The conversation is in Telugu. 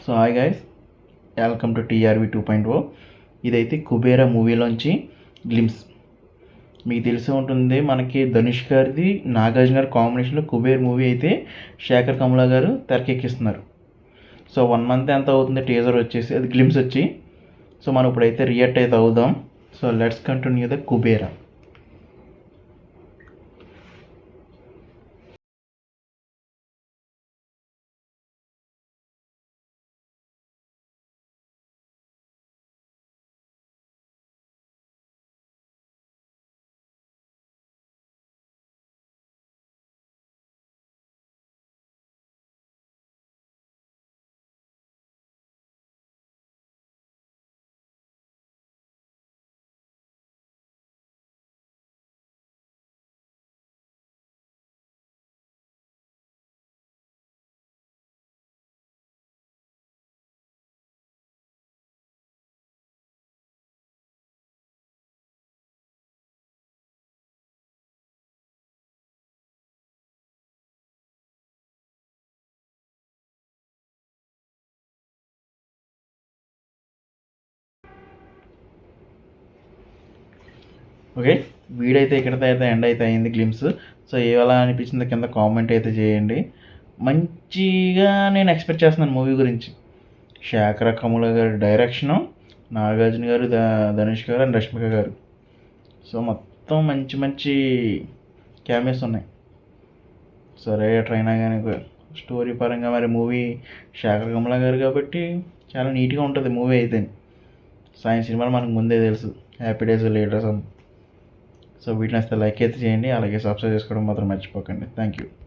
So hi guys, welcome to TRV 2.0. ఇదైతే కుబేరా మూవీలోంచి గ్లిమ్స్. మీకు తెలిసే ఉంటుంది, మనకి ధనుష్ గారిది నాగార్జున గారి కాంబినేషన్లో కుబేర్ మూవీ అయితే శేఖర్ కమలా గారు తెరకెక్కిస్తున్నారు. సో 1 month ఎంత అవుతుంది టీజర్ వచ్చేసి, అది గ్లిమ్స్ వచ్చి. సో మనం ఇప్పుడైతే రియాక్ట్ అయితే అవుదాం. So let's continue the Kubera. Okay, video అయితే ఇక్కడితో అయితే ఎండ్ అయితే అయింది గ్లిమ్స్. సో ఎలా అనిపించిందో కింద కామెంట్ అయితే చేయండి. మంచిగా నేను ఎక్స్పెక్ట్ చేస్తున్నాను మూవీ గురించి. శేఖర కమల గారి డైరెక్షను, నాగార్జున గారు, ధనుష్ గారు అండ్ రష్మిక గారు. సో మొత్తం మంచి మంచి క్యామియోస్ ఉన్నాయి. సో రైటర్ అయినా కానీ స్టోరీ పరంగా మరి మూవీ శేఖర కమల గారు కాబట్టి చాలా నీట్గా ఉంటుంది మూవీ అయితే. సాయం సినిమాలు మనకు ముందే తెలుసు, హ్యాపీ డేస్ లీడర్స్ అని. సో వీటిని వస్తే లైక్ అయితే చేయండి, అలాగే సబ్స్క్రైబ్ చేసుకోవడం మాత్రం మర్చిపోకండి. Thank you.